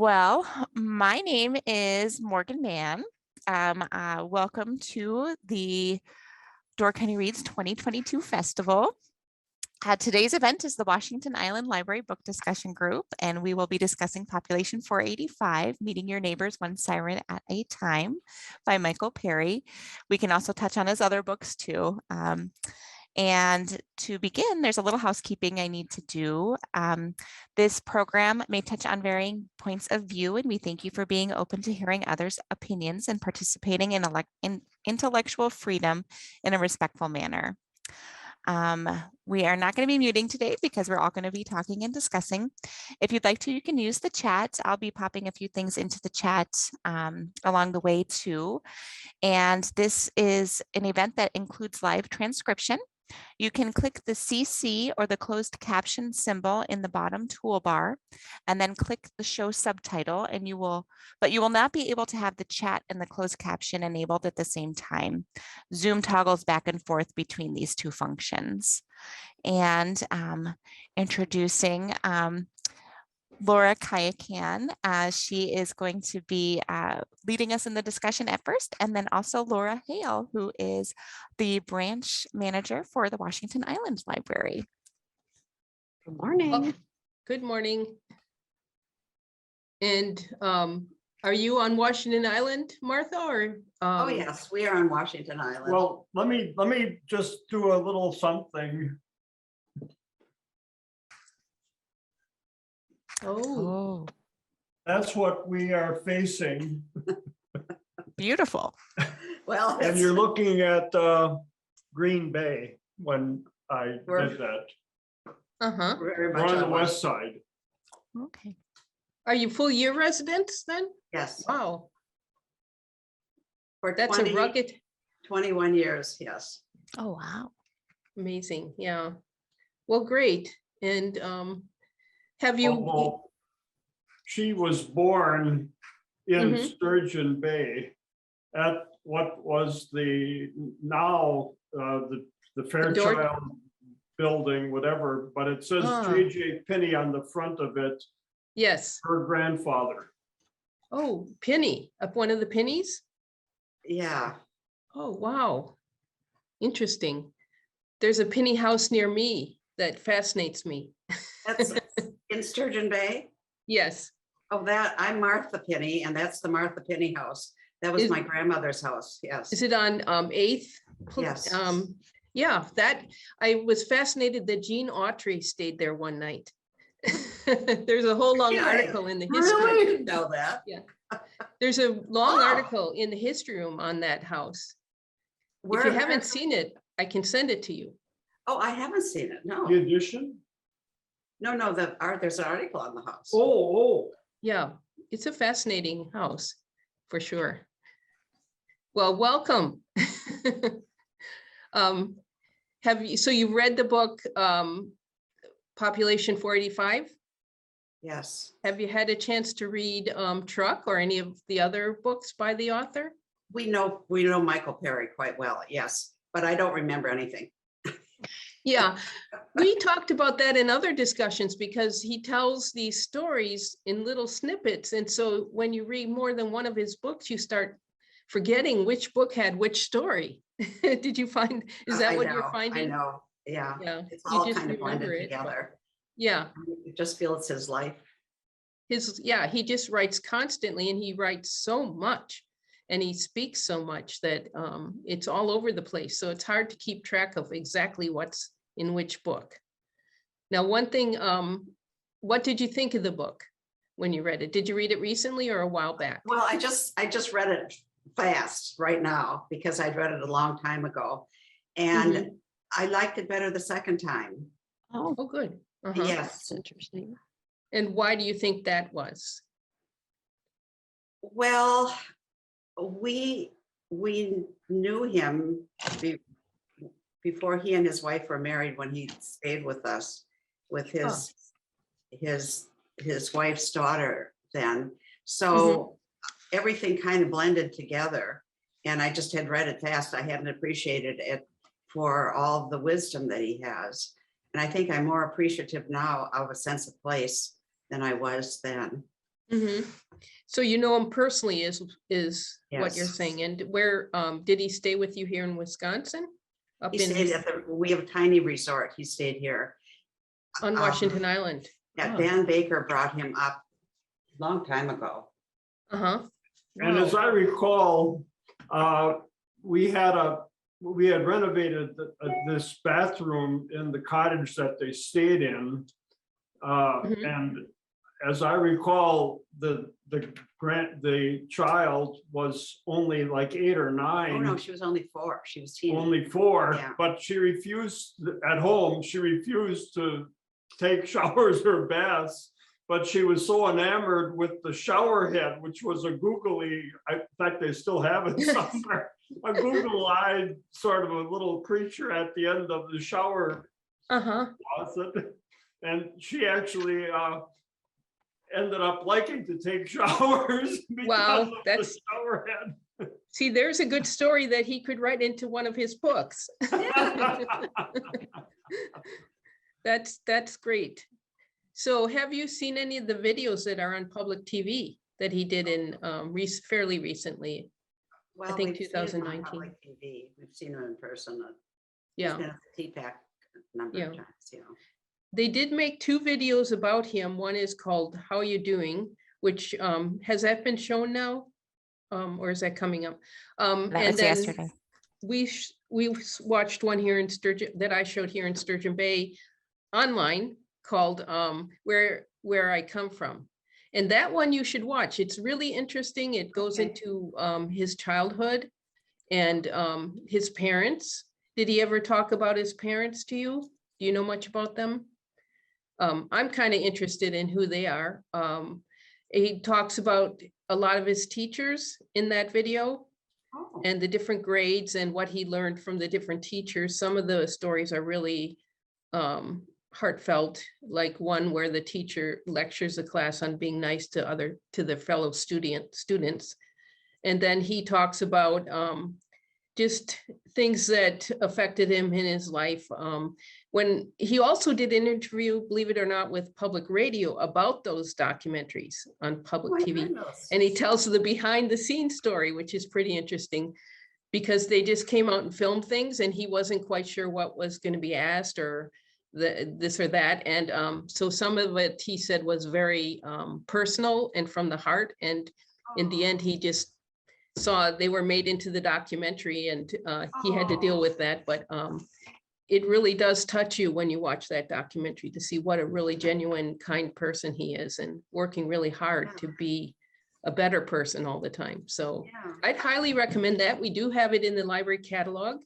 Well, my name is Morgan Mann. Welcome to the Door County Reads 2022 Festival. Today's event is the Washington Island Library Book Discussion Group, and we will be discussing Population 485, Meeting Your Neighbors One Siren at a Time by Michael Perry. We can also touch on his other books too. And to begin, there's a little housekeeping I need to do. This program may touch on varying points of view, and we thank you for being open to hearing others' opinions and participating in intellectual freedom in a respectful manner. We are not going to be muting today because we're all going to be talking and discussing. If you'd like to, you can use the chat. I'll be popping a few things into the chat along the way too. And this is an event that includes live transcription. You can click the CC or the closed caption symbol in the bottom toolbar and then click the show subtitle and you will not be able to have the chat and the closed caption enabled at the same time. Zoom toggles back and forth between these two functions. And introducing Laura Kayakan. She is going to be leading us in the discussion at first, and then also Laura Hale, who is the branch manager for the Washington Island Library. Good morning. Oh, good morning. And are you on Washington Island, Martha? Or Oh yes, we are on Washington Island. Well, let me just do a little something. Oh, That's what we are facing. Beautiful. Well, And you're looking at Green Bay when I did that. very We're much on the on west side. Okay. are you full year residents then? Yes, Wow, for that's a rugged, 21 years. Yes. Oh, wow. amazing. Yeah. Well, great. And have you? Although she was born in Mhm. Sturgeon Bay at what was the now the Fairchild building, whatever, but it says Ah. J.J. Penney on the front of it, Yes. her grandfather. Oh, Penny, up one of the pennies? Yeah. Oh, wow. Interesting. There's a penny house near me that fascinates me. That's in Sturgeon Bay. Yes. Oh, I'm Martha Penny, and that's the Martha Penny house. That was Is- my grandmother's house. Yes. Is it on 8th? Yes. Yeah, that I was fascinated that Gene Autry stayed there one night. There's a whole long Really? article in the history. Really? I didn't know that. There's a long Wow. article in the history room on that house. Where If you haven't seen it, I can send it to you. Oh, I haven't seen it. No. The addition? No. There's an article on the house. Oh, Yeah, it's a fascinating house for sure. Well, welcome. So you read the book Population 485? Yes. Have you had a chance to read Truck or any of the other books by the author? We know Michael Perry quite well. Yes, but I don't remember anything. Yeah, we talked about that in other discussions because he tells these stories in little snippets. And so when you read more than one of his books, you start forgetting which book had which story. Did you find, is that what you're finding? I know. Yeah. Yeah, It's you all just kind of remember blended it. together. Yeah, You just feel it's his life. he just writes constantly and he writes so much and he speaks so much that it's all over the place. So it's hard to keep track of exactly what's in which book. Now, one thing, what did you think of the book when you read it? Did you read it recently or a while back? Well, I just read it fast right now because I'd read it a long time ago. And I liked it better the second time. Oh, good. Uh-huh. Yes. That's interesting. And why do you think that was? Well, we knew him before he and his wife were married, when he stayed with us with his wife's daughter then. So everything kind of blended together, and I just had read it fast. I hadn't appreciated it for all the wisdom that he has. And I think I'm more appreciative now of a sense of place than I was then. Mhm. So you know him personally is what you're Yes. saying. And where, did he stay with you here in Wisconsin? Up He stayed in, at we have a tiny resort. He stayed here. on Washington Island? Yeah, Oh. Dan Baker brought him up a long time ago. Uh-huh. And as Wow. I recall, we had renovated this bathroom in the cottage that they stayed in. Mhm. And as I recall, the child was only like 8 or Oh, no, 9, she was only 4. She was teeny. only 4, Yeah. but she refused at home. She refused to take showers or baths. But she was so enamored with the shower head, which was a googly, in fact, they still have it somewhere, a google-eyed sort of a little creature at the end of the shower Uh-huh. faucet. And she actually ended up liking to take showers Wow, because of the that's- shower head. See, there's a good story that he could write into one of his books. That's great. So have you seen any of the videos that are on public TV that he did in fairly recently? Well, think we've seen him on 2019. public TV. We've seen him in person. Yeah. He's been at the TPAC a number Yeah. of times, you know. They did make 2 videos about him. One is called How You Doing, which has that been shown now? Or is that coming up? That And was then yesterday. we watched one here in Sturgeon that I showed here in Sturgeon Bay online called Where I Come From. And that one you should watch. It's really interesting. It goes Okay. into his childhood and his parents. Did he ever talk about his parents to you? Do you know much about them? I'm kind of interested in who they are. He talks about a lot of his teachers in that video Oh, and the different grades and what he learned from the different teachers. Some of the stories are really heartfelt, like one where the teacher lectures the class on being nice to the fellow students. And then he talks about just things that affected him in his life. When he also did an interview, believe it or not, with public radio about those documentaries on public my TV. goodness. And he tells the behind the scenes story, which is pretty interesting because they just came out and filmed things and he wasn't quite sure what was going to be asked or this or that. And so some of it he said was very personal and from the heart. And in the end, he just saw they were made into the documentary and he had to deal with that. But it really does touch you when you watch that documentary to see what a really genuine, kind person he is and working really hard to be a better person all the time. So Yeah. I'd highly recommend that. We do have it in the library catalog.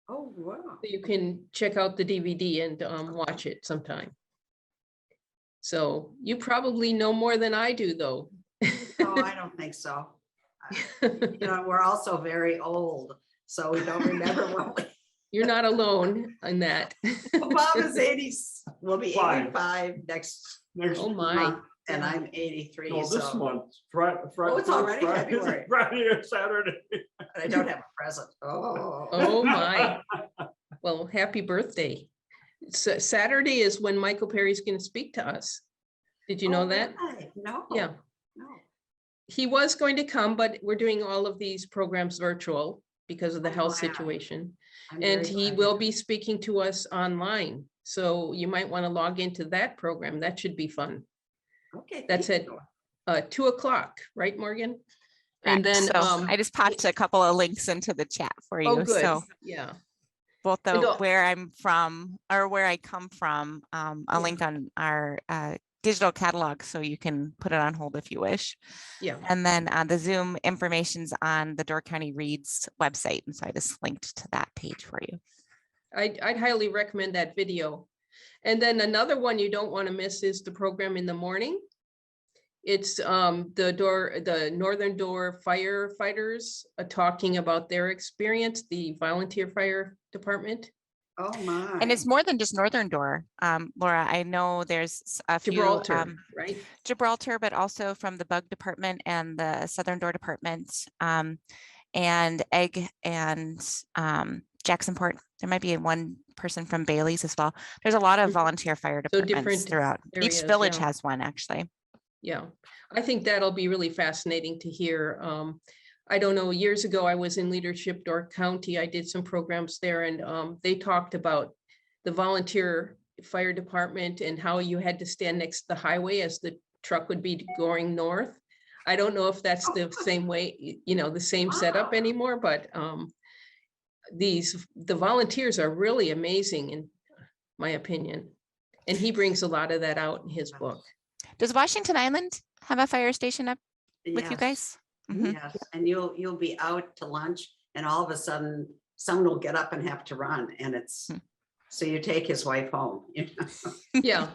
Oh, wow. So you can check out the DVD and watch it sometime. So you probably know more than I do, though. No, I don't think so. You know, we're also very old, so we don't remember what we. You're not alone in that. Bob is 80, will be Fine. 85 next Oh my. month, and I'm 83, No, this so month, Friday. Oh, it's already February. Friday or Saturday. I don't have a present. Oh. Oh my. Well, happy birthday. So Saturday is when Michael Perry's going to speak to us. Did you know Oh, that? really? No. Yeah. No. He was going to come, but we're doing all of these programs virtual because of the I'm health glad. situation. I'm And very he glad. will be speaking to us online. So you might want to log into that program. That should be fun. Okay. That's thank it. you. 2 o'clock, right, Morgan? And Correct. then, So I just popped a couple of links into the chat for you. oh, good. So Yeah. both And the al- where I'm from or where I come from, a Yeah. link on our digital catalog, so you can put it on hold if you wish. Yeah. And then the Zoom information's on the Door County Reads website. And so I just linked to that page for you. I'd highly recommend that video. And then another one you don't want to miss is the program in the morning. It's the Northern Door firefighters talking about their experience, the volunteer fire department. Oh, my. And it's more than just Northern Door. Laura, I know there's a few Gibraltar, right? Gibraltar, but also from the Bug Department and the Southern Door Department, and Egg and Jacksonport. There might be one person from Bailey's as well. There's a lot of Mhm. volunteer fire So departments different throughout. areas, Each village yeah. has one, actually. Yeah, I think that'll be really fascinating to hear. I don't know, years ago, I was in Leadership Door County. I did some programs there and they talked about the volunteer fire department and how you had to stand next to the highway as the truck would be going north. I don't know if that's the same way, you know, the same setup anymore, but the volunteers are really amazing in my opinion. And he brings a lot of that out in his book. Does Washington Island have a fire station up with you Yes, guys? Mhm. yes, and you'll be out to lunch and all of a sudden someone will get up and have to run and it's, so you take his wife home, you know? Yeah.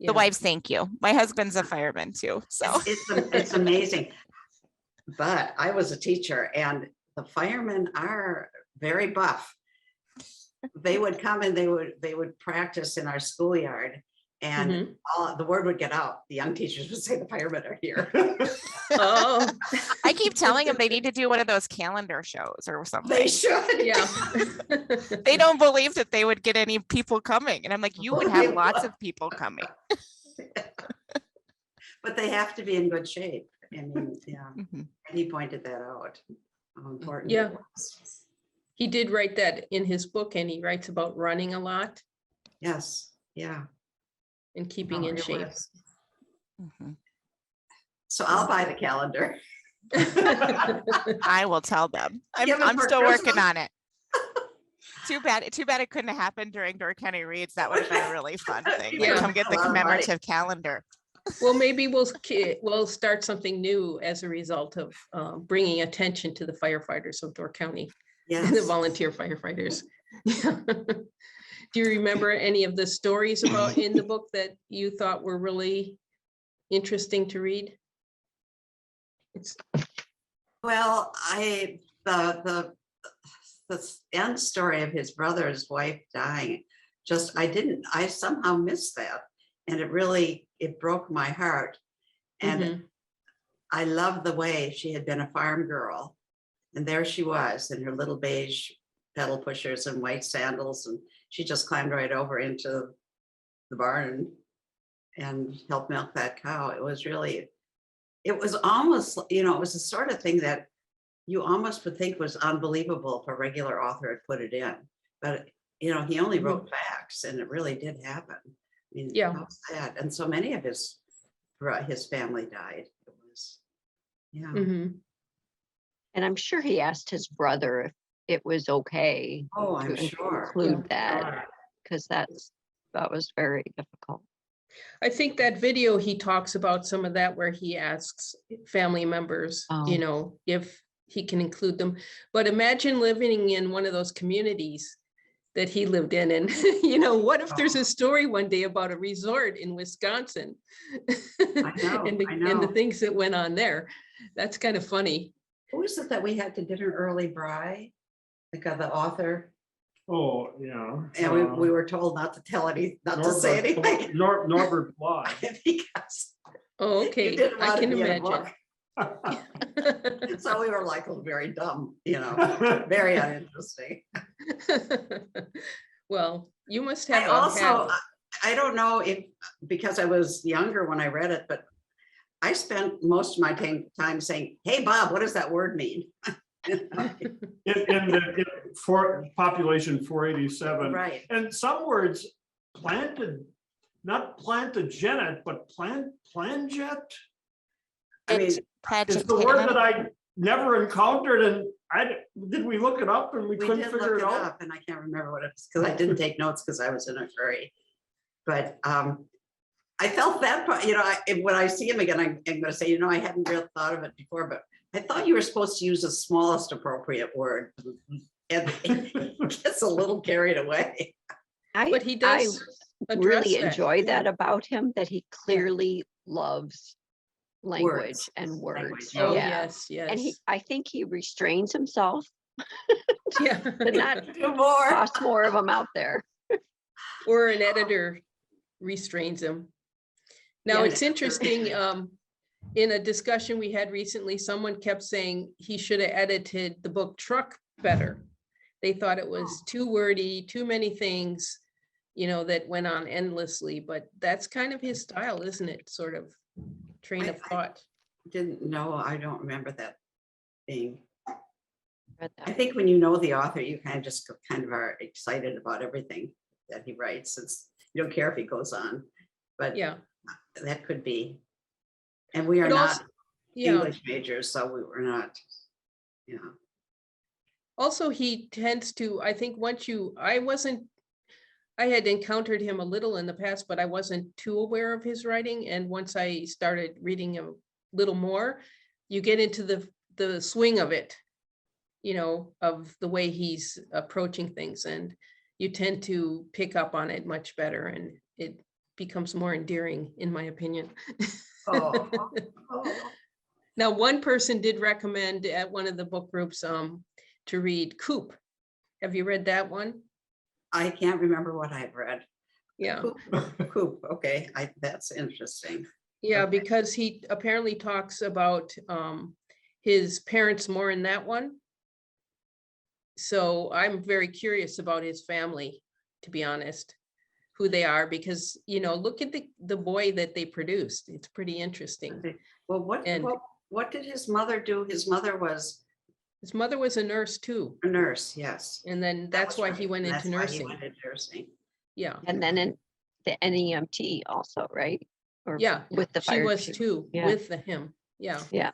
The wives, thank you. My husband's a fireman too, so. It's amazing. But I was a teacher and the firemen are very buff. They would come and they would practice in our schoolyard and Mhm. the word would get out. The young teachers would say the firemen are here. Oh, I keep telling them they need to do one of those calendar shows or something. They should. yeah. They don't believe that they would get any people coming. And I'm like, you would have lots of people coming. But they have to be in good shape. I mean, yeah, Mhm. and he pointed that out. How important. Yeah. it was. He did write that in his book and he writes about running a lot Yes, yeah. and keeping No, in it shape. was. Mhm. So I'll buy the calendar. I will tell them. Give it I'm for still working Christmas. on it. Too bad it couldn't happen during Door County Reads. That would have been a really fun thing. Like, Yeah. come get the A lot of money. commemorative calendar. Well, maybe we'll start something new as a result of bringing attention to the firefighters of Door County, the Yes. volunteer firefighters. Yeah. Do you remember any of the stories about in the book that you thought were really interesting to read? Well, the end story of his brother's wife dying, I somehow missed that. And it broke my heart. And Mhm. I love the way she had been a farm girl. And there she was in her little beige pedal pushers and white sandals. And she just climbed right over into the barn and helped milk that cow. It was almost, you know, it was the sort of thing that you almost would think was unbelievable if a regular author had put it in. But, you know, he only wrote facts and it really did happen. I mean, Yeah. how sad. And so many of his family died. It was, yeah. Mhm. And I'm sure he asked his brother if it was okay Oh, I'm to sure. include that, because that was very difficult. I think that video, he talks about some of that where he asks family members, Oh. you know, if he can include them. But imagine living in one of those communities that he lived in. And, you know, what if there's a story one day about a resort in Wisconsin? I know, And I the know. things that went on there. That's kind of funny. Who is it that we had to dinner early, Bry? The author, Oh, yeah. and we were told not to say anything. Norbert Bly. Because Oh, you okay, didn't I want to can be in a imagine. book. So we were like, oh, very dumb, you know, very uninteresting. Well, you must have I a also, habit. I don't know if, because I was younger when I read it, but I spent most of my time saying, hey, Bob, what does that word mean? For population 487. Right. And some words not plantagenet, but planjet I mean, is the word that Plantagenet. I never encountered. And did we look it up and we we couldn't did figure look it it out? up and I can't remember what it was because I didn't take notes because I was in a hurry. But I felt that part, you know, when I see him again, I'm going to say, you know, I hadn't really thought of it before, but I thought you were supposed to use the smallest appropriate word. And it gets a little carried away. But he I does address really that. enjoy that about him, that he clearly loves language Words. and Language. words. Oh, Yeah. yes, And yes. I think he restrains himself Yeah. to not Do more. toss more of them out there. Or an editor restrains him. Now, Yeah, it's interesting, in a discussion we had recently, someone kept saying he should have edited the book Truck better. They thought it was too wordy, too many things, you know, that went on endlessly, but that's kind of his style, isn't it? Sort of train of I- thought. Didn't know, I don't remember that being, Read I that. think when you know the author, you kind of just kind of are excited about everything that he writes. You don't care if he goes on, but Yeah, that could be. And we are But not also- yeah. English majors, so we were not, Also, he tends to, I think I had encountered him a little in the past, but I wasn't too aware of his writing. And once I started reading a little more, you get into the swing of it, of the way he's approaching things, and you tend to pick up on it much better, and it becomes more endearing, in my opinion. Oh, oh, Now, one person did recommend at one of the book groups to read Coop. Have you read that one? I can't remember what I've read. Yeah, Coop, okay, that's interesting. yeah, Okay. because he apparently talks about his parents more in that one. So I'm very curious about his family, to be honest, who they are, because, look at the boy that they produced. It's pretty interesting. Well, what did his mother do? His mother was His mother was a nurse too, a nurse, yes. and then That that's was why right, he went and into that's why he nursing. went into nursing. Yeah, And then in the NEMT also, right? Or yeah, with the she fire was chief. too, Yeah. with him. Yeah. Yeah.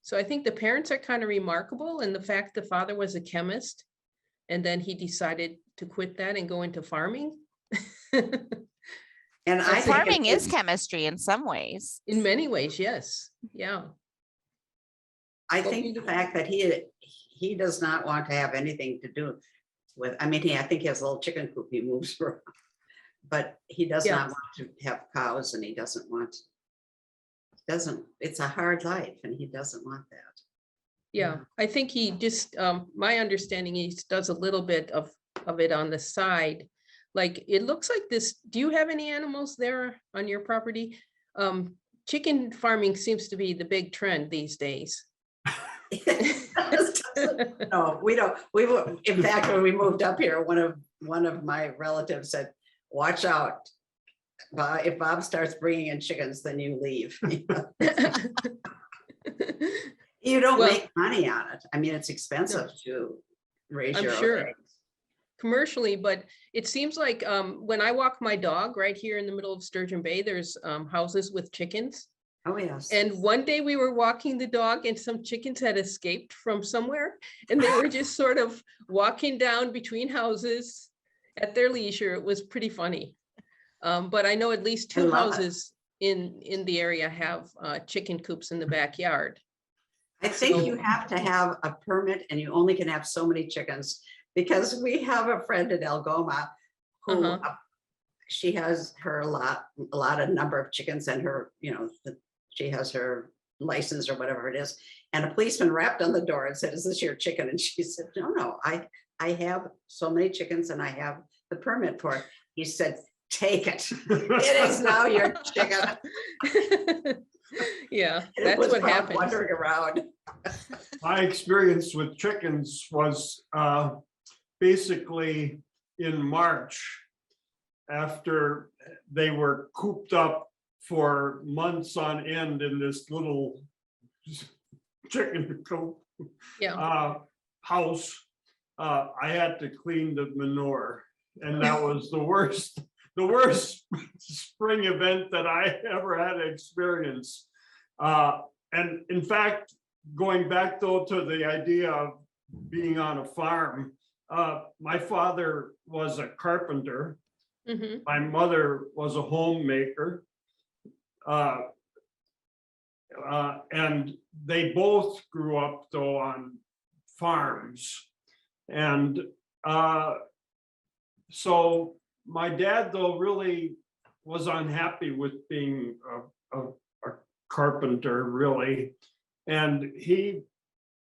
So I think the parents are kind of remarkable, and the fact the father was a chemist, and then he decided to quit that and go into farming. And I think Farming is chemistry in some ways. In many ways, yes. Yeah. I Well, think the fact that he does not want to have anything to do with, I mean, I think he has a little chicken coop he moves around. But he does Yeah. not want to have cows, and he doesn't want, it's a hard life, and he doesn't want that. Yeah, I think he just, my understanding, he does a little bit of it on the side. Like, it looks like this, do you have any animals there on your property? Chicken farming seems to be the big trend these days. No, we don't. We were, in fact, when we moved up here, one of my relatives said, "Watch out. If Bob starts bringing in chickens, then you leave." You don't Well- make money on it. I mean, it's expensive to raise I'm your own sure. eggs. Commercially, but it seems like when I walk my dog right here in the middle of Sturgeon Bay, there's houses with chickens. Oh, yes. And one day we were walking the dog and some chickens had escaped from somewhere, and they were just sort of walking down between houses at their leisure. It was pretty funny. But I know at least I two love it. houses in the area have chicken coops in the backyard. I think you So- have to have a permit, and you only can have so many chickens, because we have a friend in Algoma who Uh-huh. she has her a lot of number of chickens, and her, she has her license or whatever it is. And a policeman rapped on the door and said, "Is this your chicken?" And she said, "No, I have so many chickens and I have the permit for it." He said, "Take it. It is now your chicken." Yeah, It that's was what Bob happens. wandering around. My experience with chickens was basically in March, after they were cooped up for months on end in this little chicken coop Yeah, house. I had to clean the manure, and that was the worst spring event that I ever had experienced. And in fact, going back though to the idea of being on a farm, my father was a carpenter. mhm, My mother was a homemaker. And they both grew up though on farms. And so my dad though really was unhappy with being a carpenter, really. And he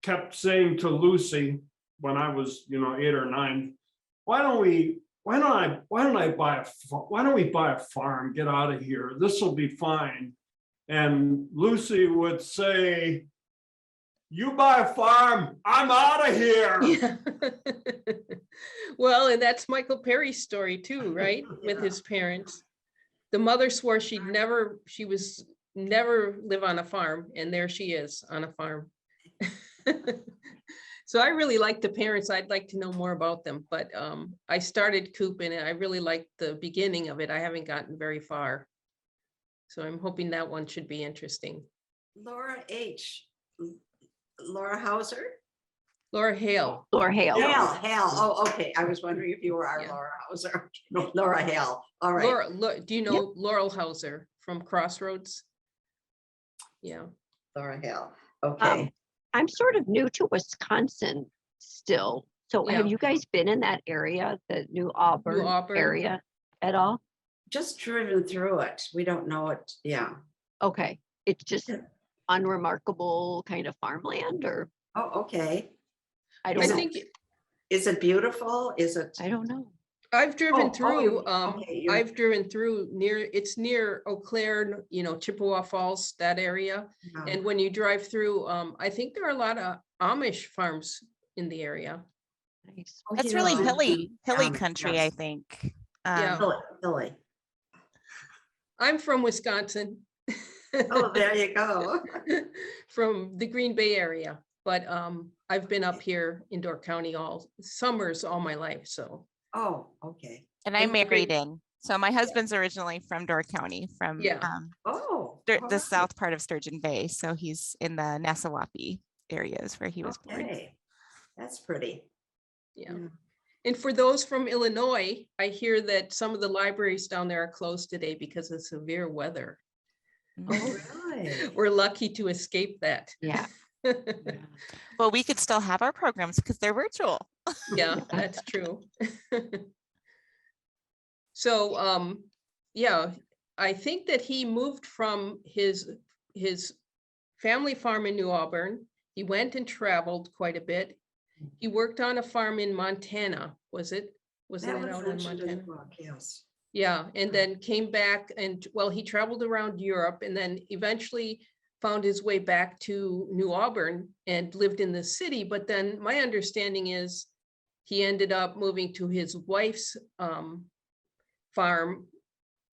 kept saying to Lucy when I was, 8 or 9, why don't we buy a farm, get out of here, this will be fine. And Lucy would say, "You buy a farm, I'm out of here." yeah. Well, and that's Michael Perry's story too, right? With Yeah. his parents. The mother swore she was never live on a farm, and there she is on a farm. So I really like the parents. I'd like to know more about them, but I started Coop and I really liked the beginning of it. I haven't gotten very far. So I'm hoping that one should be interesting. Laura H. Laura Hauser? Laura Hale. Laura Hale. Hale. Oh, okay. I was wondering if you were our Yeah. Laura Hauser. No. Laura Hale. All right. Do you know Laurel Hauser from Crossroads? Yeah. Laura Hale. Okay. I'm sort of new to Wisconsin still. So have Yeah. you guys been in that area, the New Auburn Auburn. area at all? Just driven through it. We don't know it. Yeah. Okay, it's just Yeah. unremarkable kind of farmland, or Oh, okay. I I don't Is know. it- think Is it beautiful? Is it? I don't know. I've driven Oh, through, okay, you're- I've driven through it's near Eau Claire, Chippewa Falls, that area. No. And when you drive through, I think there are a lot of Amish farms in the area. Nice. Oh, That's you really know, hilly um, country, yes. I think. Yeah. Billy. I'm from Wisconsin. Oh, there you go. From the Green Bay area, but I've been up here in Door County all summers all my life, so. Oh, okay. And I'm And the married big- in. So my husband's originally from Door County, from Yeah. Oh. the all right. south part of Sturgeon Bay. So he's in the Nassauwappie areas where he was born. Okay. That's pretty. Yeah. Yeah. And for those from Illinois, I hear that some of the libraries down there are closed today because of severe weather. Oh, really? We're lucky to escape that. Yeah. yeah. Well, we could still have our programs because they're virtual. Yeah, that's true. So, yeah, I think that he moved from his family farm in New Auburn. He went and traveled quite a bit. He worked on a farm in Montana, wasn't That it was out in mentioned in the Montana? book, yes. Yeah, and then came back and, well, he traveled around Europe and then eventually found his way back to New Auburn and lived in the city. But then my understanding is he ended up moving to his wife's farm,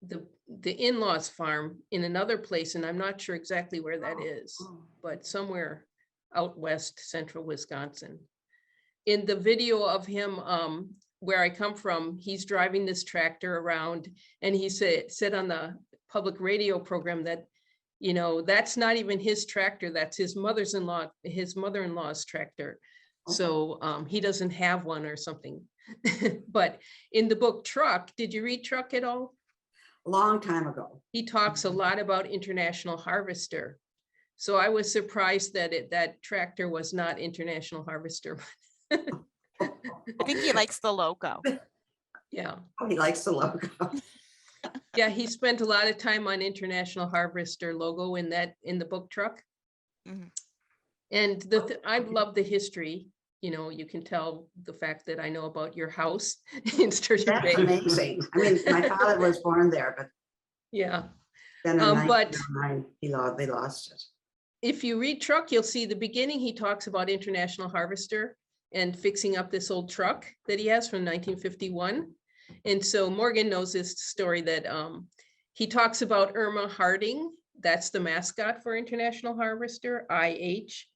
the in-laws farm in another place, and I'm not sure exactly where that is, Oh, but somewhere out west central Wisconsin. In the video of him where I come from, he's driving this tractor around, and he said on the public radio program that, that's not even his tractor, that's his mother-in-law's tractor. So he doesn't have one or something. But in the book Truck, did you read Truck at all? a long time ago. He talks a lot about International Harvester. So I was surprised that that tractor was not International Harvester. I think he likes the logo. Yeah. Oh, he likes the logo. Yeah, he spent a lot of time on International Harvester logo in the book Truck. Mhm. And I love the history. You can tell the fact that I know about your house in Sturgeon That's Bay. amazing. I mean, my father was born there, but Yeah. then in But 1909, they lost it. if you read Truck, you'll see the beginning, he talks about International Harvester and fixing up this old truck that he has from 1951. And so Morgan knows this story that he talks about Irma Harding. That's the mascot for International Harvester, IH.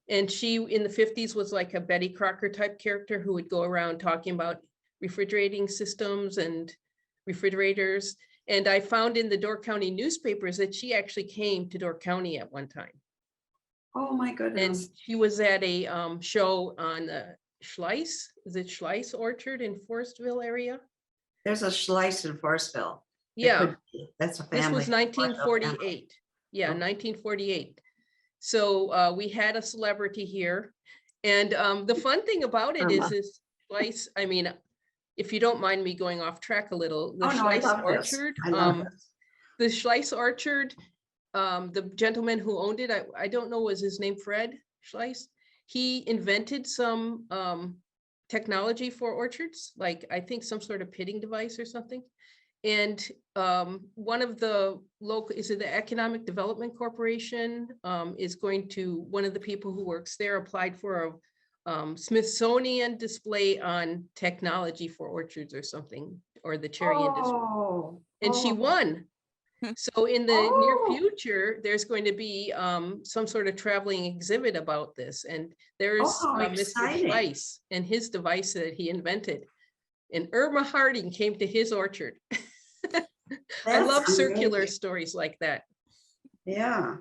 And she in the 50s was like a Betty Crocker type character who would go around talking about refrigerating systems and refrigerators. And I found in the Door County newspapers that she actually came to Door County at one time. Oh, my And goodness. she was at a show on Schleiss, is it Schleiss Orchard in Forestville area? There's a Schleiss in Forestville. It Yeah, could be. That's a this family. was 1948. Yeah, Oh. 1948. So we had a celebrity here. And the fun thing about it Irma. is Schleiss, I mean, if you don't mind me going off track a little, the Oh, no, I Schleiss love this. Orchard, I love this. the Schleiss Orchard, the gentleman who owned it, I don't know, was his name Fred Schleiss? He invented some technology for orchards, like I think some sort of pitting device or something. And one of the local, is it the Economic Development Corporation, is going to, one of the people who works there applied for a Smithsonian display on technology for orchards or something, or the cherry industry. Oh, And she oh. won. So in the Oh. near future, there's going to be some sort of traveling exhibit about this. And there's how Mr. exciting. Schleiss and his device that he invented. And Irma Harding came to his orchard. I That's love circular amazing. stories like that. Yeah,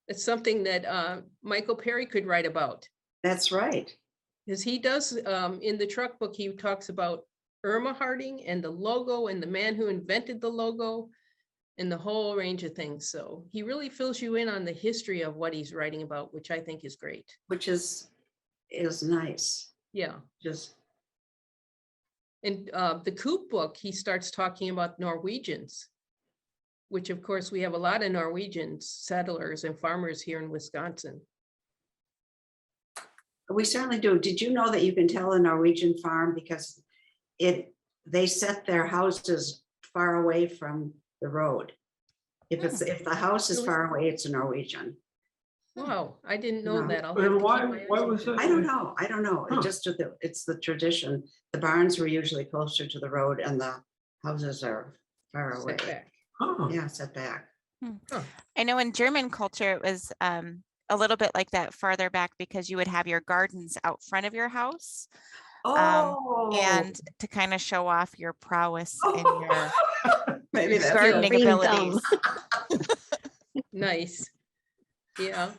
It's something that Michael Perry could write about. that's right. Because he does, in the truck book, he talks about Irma Harding and the logo and the man who invented the logo and the whole range of things. So he really fills you in on the history of what he's writing about, which I think is great. Which is nice. Yeah. Just, And the Coop book, he starts talking about Norwegians, which of course we have a lot of Norwegian settlers and farmers here in Wisconsin. we certainly do. Did you know that you can tell a Norwegian farm because they set their houses far away from the road? If the house is far away, it's a Norwegian. Wow, I didn't know No. that. I'll And have to keep why- my eyes why open. was that? I don't know. Huh. It just, it's the tradition. The barns were usually closer to the road and the houses are far away. Setback. Huh. Yeah, set back. I know in German culture, it was a little bit like that farther back because you would have your gardens out front of your house. Oh. And to kind of show off your prowess and your Maybe that's gardening Green abilities. Nice. Yeah.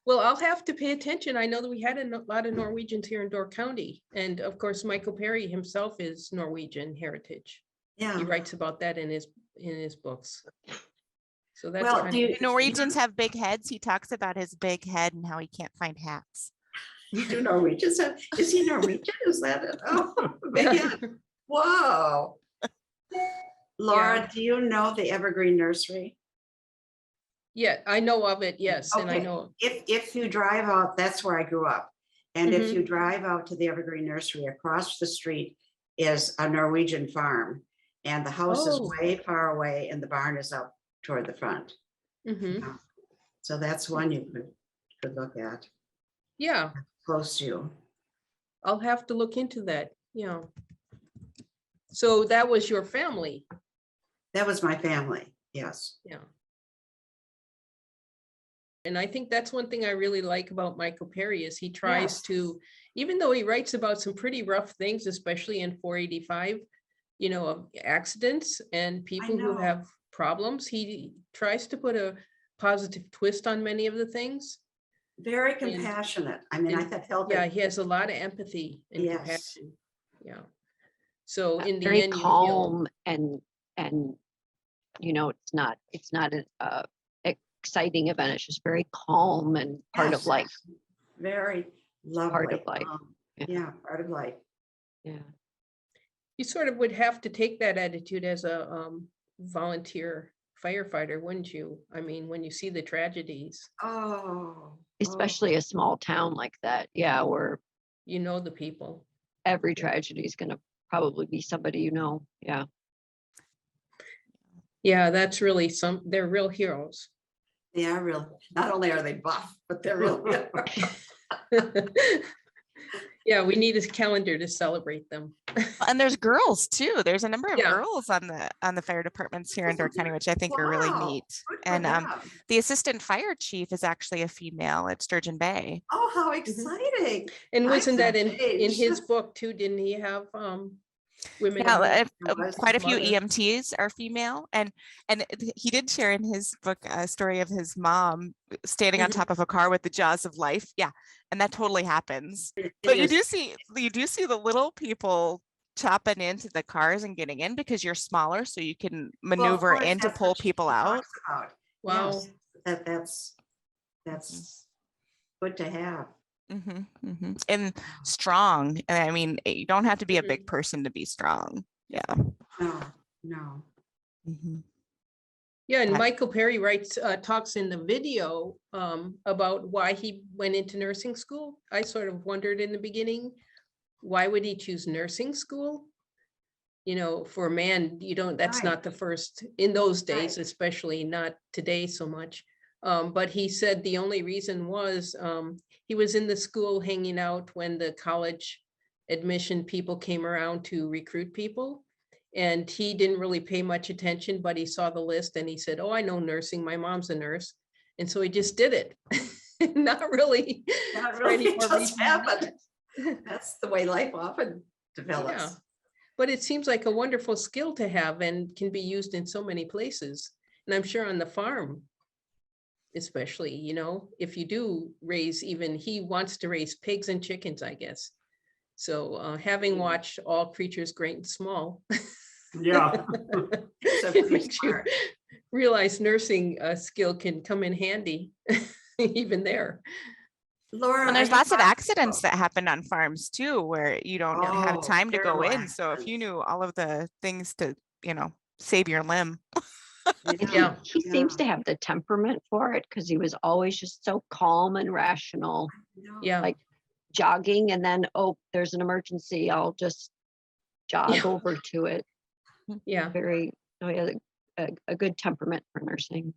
Well, I'll have to pay attention. I know that we had a lot of Norwegians here in Door County. And of course, Michael Perry himself is Norwegian heritage. Yeah. He writes about that in his books. So that's Well, kind do of you- interesting. Norwegians have big heads. He talks about his big head and how he can't find hats. Do Norwegians have, is he Norwegian? Is that it? Oh, man. Whoa. Laura, do you know the Evergreen Nursery? Yeah, I know of it, yes, and I Okay. know, If you drive out, that's where I grew up. And if Mhm. you drive out to the Evergreen Nursery, across the street is a Norwegian farm. And the house is Oh. way far away and the barn is up toward the front. mhm. So that's one you could look at, Yeah, close to you. I'll have to look into that, yeah. So that was your family, That was my family, yes. yeah. And I think that's one thing I really like about Michael Perry is he tries Yes. to, even though he writes about some pretty rough things, especially in 485, of accidents and people who know. have problems, he tries to put a positive twist on many of the things. Very compassionate. I mean, I and- felt Yeah, that, he has a lot of empathy and Yes. compassion. Yeah. So in the Very end, you feel, calm and, it's not an exciting event. It's just very calm and part of Yes. life. very lovely. life. Yeah. Yeah, part of life. Yeah. you sort of would have to take that attitude as a volunteer firefighter, wouldn't you? I mean, when you see the tragedies, Oh. Especially a small town like that. Yeah, where you know the people. every tragedy is gonna probably be somebody you know. Yeah. Yeah, that's really they're real heroes. They are real, not only are they buff, but they're real. Yeah, we need a calendar to celebrate them. And there's girls too. There's a number of Yeah. girls on the fire departments here in Door County, which I think are really Wow, neat. good for And them. the assistant fire chief is actually a female at Sturgeon Bay. Oh, how exciting. And I'm wasn't that in engaged. his book too? Didn't he have women? in Yeah, it? was quite a few mother. EMTs are female, and he did share in his book a story of his mom standing on Mhm. top of a car with the jaws of life. Yeah, and that totally happens. It But you is- do see the little people chopping into the cars and getting in because you're smaller, so you can well, of maneuver course, in to that's pull what she people out. talks about. Wow. Yes, that's good to have. And strong. And I mean, you don't have to be a Mhm. big person to be strong. Yeah. No. Yeah, and That- Michael Perry talks in the video about why he went into nursing school. I sort of wondered in the beginning, why would he choose nursing school? For a man, that's Right. not the first, in those days, Right. especially not today so much. But he said the only reason was he was in the school hanging out when the college admission people came around to recruit people. And he didn't really pay much attention, but he saw the list and he said, oh, I know nursing. My mom's a nurse. And so he just did it. Not really. Not for really, any it more just reason. happened. That's the way life often Yeah. develops. But it seems like a wonderful skill to have and can be used in so many places. And I'm sure on the farm, especially, you know, if you do raise, even he wants to raise pigs and chickens, I guess. So having Yeah. watched All Creatures Great and Small, Yeah, So it pretty makes you smart. realize nursing skill can come in handy even there. Laura. And there's are you lots of talking accidents about- that happen on farms too, where you don't have Oh, time to go terrible in. So if you accidents. knew all of the things to, save your limb. And Yeah. he seems to have the temperament for it because he was always just so calm and rational, No. Yeah. like jogging and then, oh, there's an emergency. I'll just jog Yeah. over to it. Yeah. Very, oh yeah, a good temperament for nursing.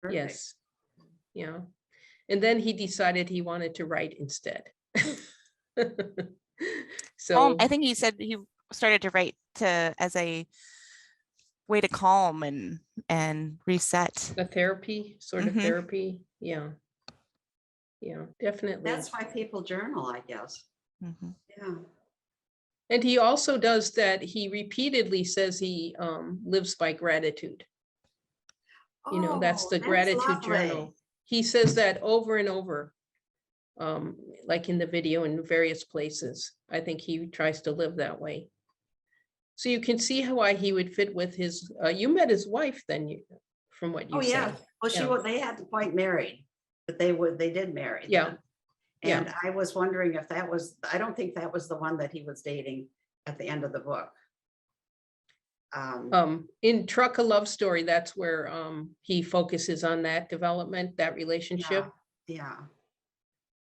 Perfect. Yes. Yeah. And then he decided he wanted to write instead. So I think he said he started to write as a way to calm and reset. a therapy, sort of Mhm. therapy. Yeah. Yeah, definitely. That's why people journal, I guess. Mhm. Yeah. And he also does that. He repeatedly says he lives by gratitude. You know, that's Oh, the gratitude journal. lovely. He says that over and over, like in the video in various places. I think he tries to live that way. So you can see why he would fit with his, you met his wife then, from what you Oh, say. yeah. Well, Yeah. they had the point married, but they did marry. Yeah. then. Yeah. And I was wondering if that was, I don't think that was the one that he was dating at the end of the book. In Truck a Love Story, that's where he focuses on that development, that relationship. Yeah.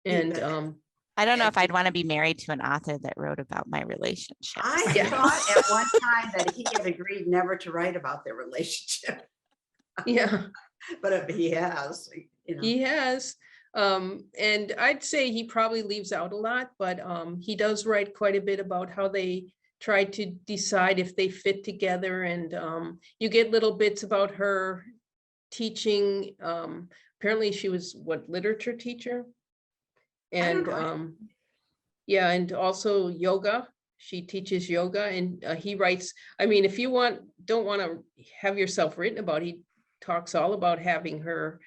And bet. I don't know if Yeah. I'd want to be married to an author that wrote about my relationship. I Yeah. thought at one time that he had agreed never to write about their relationship, yeah, but if he has, he has. And I'd say he probably leaves out a lot, but he does write quite a bit about how they try to decide if they fit together. And you get little bits about her teaching. Apparently she was literature teacher? don't And know. yeah, and also yoga. She teaches yoga and he writes, I mean, if you don't want to have yourself written about, he talks all about having her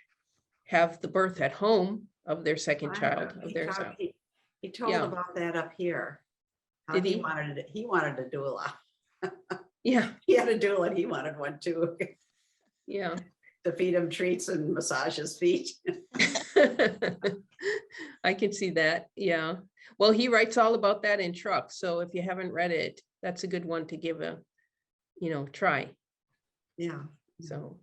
have the birth at home of their second child. Of their child. He told Yeah. about that up here. How Did he he? wanted a doula. Yeah, He had a doula and he wanted one too, yeah. to feed him treats and massage his feet. I can see that. Yeah. Well, he writes all about that in Truck. So if you haven't read it, that's a good one to give a, try. Yeah. So.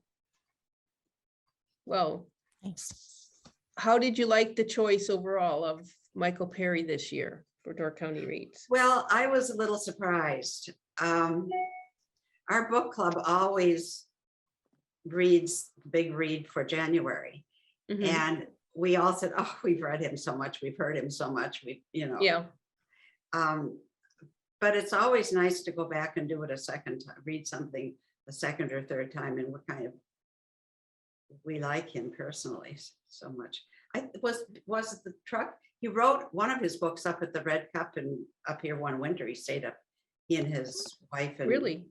Well, Nice. how did you like the choice overall of Michael Perry this year for Door County Reads? Well, I was a little surprised. Our book club always reads the big read for January. Mhm. And we all said, oh, we've read him so much, we've heard him so much, Yeah, but it's always nice to go back and do it a second time, read something a second or third time, and we like him personally so much. Was it the Truck? He wrote one of his books up at the Red Cup and up here one winter. He stayed up, he and his wife and really.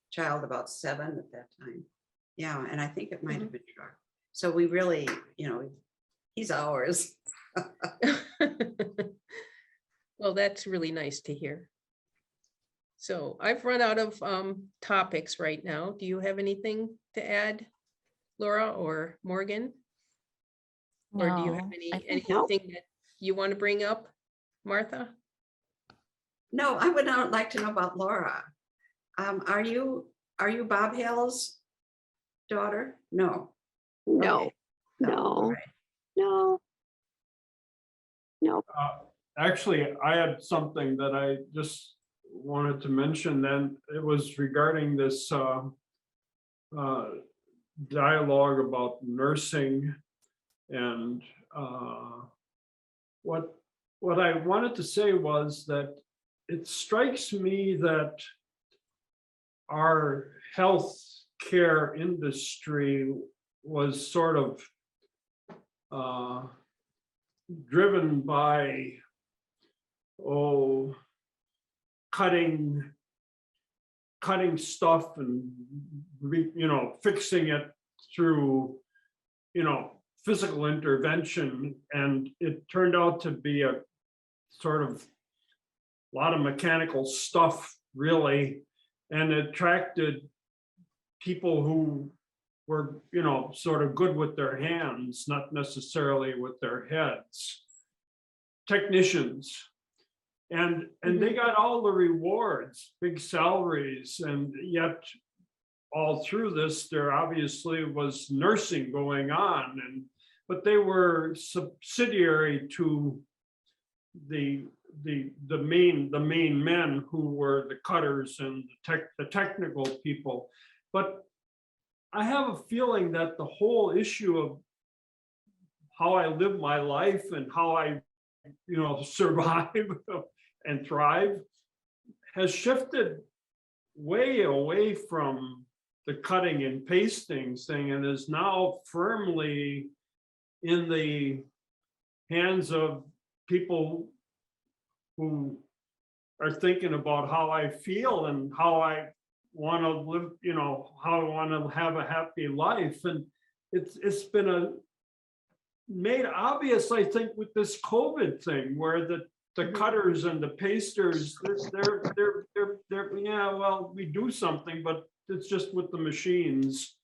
child, about 7 at that time. Yeah, and I think it might Mm-hmm. have been Truck. So we really, he's ours. Well, that's really nice to hear. So I've run out of topics right now. Do you have anything to add, Laura or Morgan? Or do you have No, I think- anything that you want to bring up, Martha? No, I would not like to know about Laura. Are you Bob Hill's daughter? No. No, Okay. no, all right. no. No, actually, I had something that I just wanted to mention then. It was regarding this dialogue about nursing and what I wanted to say was that it strikes me that our health care industry was sort of driven by, cutting stuff and fixing it through physical intervention, and it turned out to be a sort of lot of mechanical stuff, really, and attracted people who were sort of good with their hands, not necessarily with their heads, technicians. And they got all the rewards, big salaries, and yet all through this, there obviously was nursing going on, but they were subsidiary to the main men who were the cutters and the technical people. But I have a feeling that the whole issue of how I live my life and how I survive and thrive has shifted way away from the cutting and pasting thing, and is now firmly in the hands of people who are thinking about how I feel and how I want to live, how I want to have a happy life. And it's been made obvious, I think, with this COVID thing, where the cutters and the pasters, they're yeah, well, we do something, but it's just with the machines.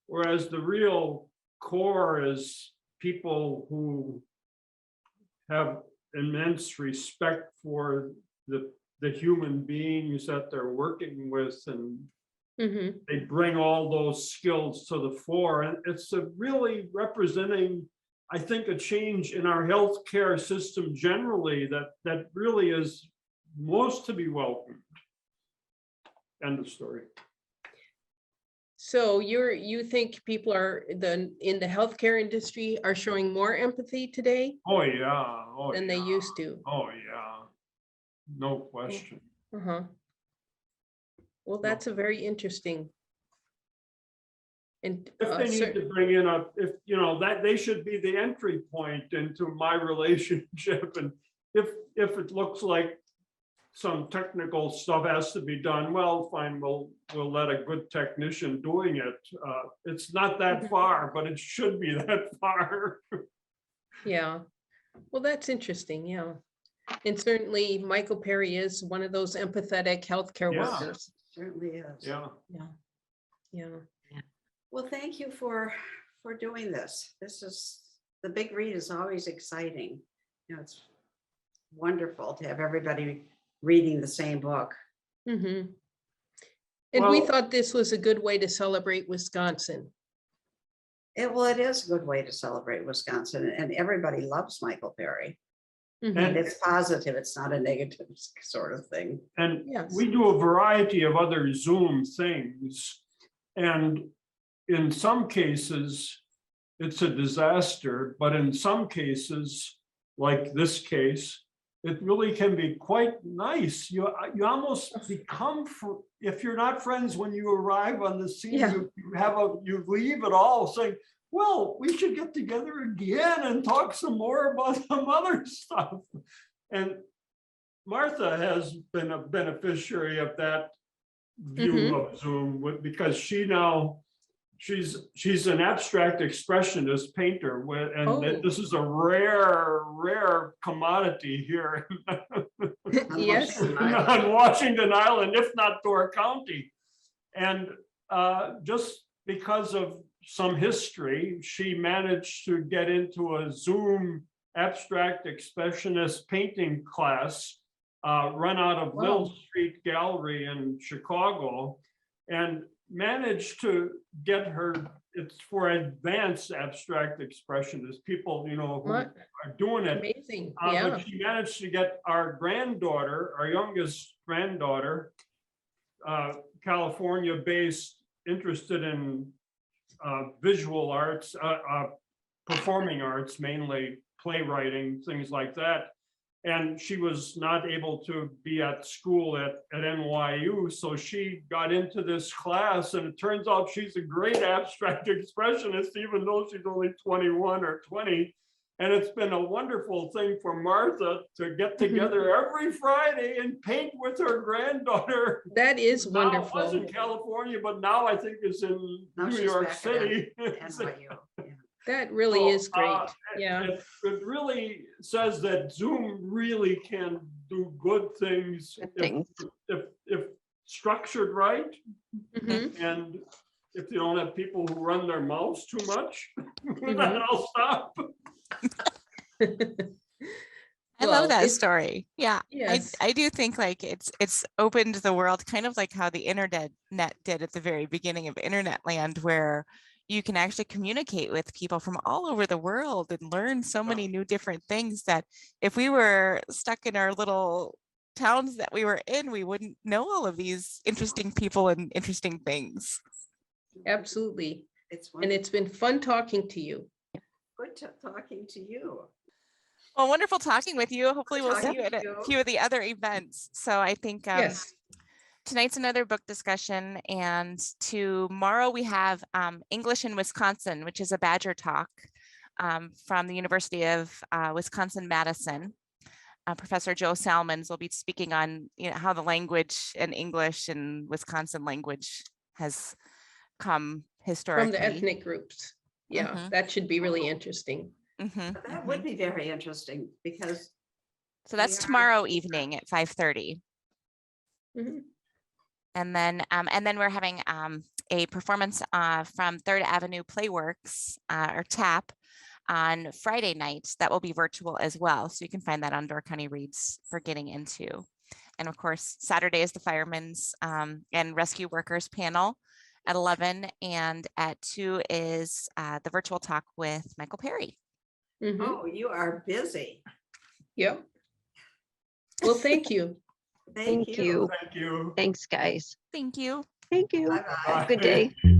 Whereas the real core is people who have immense respect for the human beings that they're working with, and they bring all those skills to the fore. And it's really representing, I think, a change in our healthcare system generally that really is most to be welcomed. End of story. So you think people in the healthcare industry are showing more empathy today Oh yeah. than they used to? Oh yeah. No question. Well, that's a very interesting. And If they need to bring in that they should be the entry point into my relationship, and if it looks like some technical stuff has to be done, well, fine, we'll let a good technician doing it. It's not that far, but it should be that far. Yeah, well, that's interesting. Yeah, and certainly Michael Perry is one of those empathetic healthcare workers. Certainly is. Yeah. Well, thank you for doing this. The big read is always exciting. It's wonderful to have everybody reading the same book. And we Well, thought this was a good way to celebrate Wisconsin. It is a good way to celebrate Wisconsin, and everybody loves Michael Perry. And it's positive, it's not a negative sort of thing. And Yes. we do a variety of other Zoom things. And in some cases, it's a disaster, but in some cases, like this case, it really can be quite nice. You almost become, if you're not friends when you arrive on the scene, you leave it all saying, well, we should get together again and talk some more about some other stuff. And Martha has been a beneficiary of that view of Zoom because she's an abstract expressionist painter, and this is a rare commodity here Yes. on Washington Island, if not Door County. And just because of some history, she managed to get into a Zoom abstract expressionist painting class run out of Lil Street Gallery in Chicago, and managed to get her, it's for advanced abstract expressionists, people, who are doing it. Amazing. But she managed to get our granddaughter, our youngest granddaughter, California-based, interested in visual arts, performing arts, mainly playwriting, things like that. And she was not able to be at school at NYU, so she got into this class, and it turns out she's a great abstract expressionist, even though she's only 21 or 20. And it's been a wonderful thing for Martha to get together every Friday and paint with her granddaughter. That is Now it was wonderful. in California, but now I think is in Now New she's York back at City. NYU. Yeah. That really So, is great. Yeah. It really says that Zoom really can do good things Good if, things. if structured right, Mhm. and if you don't have people who run their mouths too much, Mhm. then I'll stop. I Well, love that it's- story. Yeah. Yes. I do think like it's opened the world kind of like how the internet did at the very beginning of internet land, where you can actually communicate with people from all over the world and learn so many new different things that if we were stuck in our little towns that we were in, we wouldn't know all of these interesting people and interesting things. Absolutely. It's And it's been fun talking to you. good talking to you. Well, wonderful talking with you. Hopefully we'll see Talking you at to a you. few of the other events. So I think Yes. tonight's another book discussion, and tomorrow we have English in Wisconsin, which is a Badger talk from the University of Wisconsin-Madison. Professor Joe Salmons will be speaking on how the language and English and Wisconsin language has come historically. From the ethnic groups. Yeah, Mhm. that should be really interesting. Mhm, That mhm. would be very interesting because So that's we are- tomorrow evening at 5:30. Mhm. And then we're having a performance from Third Avenue Playworks or TAP on Friday night that will be virtual as well. So you can find that on Door County Reads for getting into. And of course, Saturday is the firemen's and rescue workers panel at 11, and at 2 is the virtual talk with Michael Perry. Mhm. Oh, you are busy. Yep. Well, thank you. Thank you. Thank you. Thanks, guys. Thank you. Thank you. Bye-bye. Good day. Bye.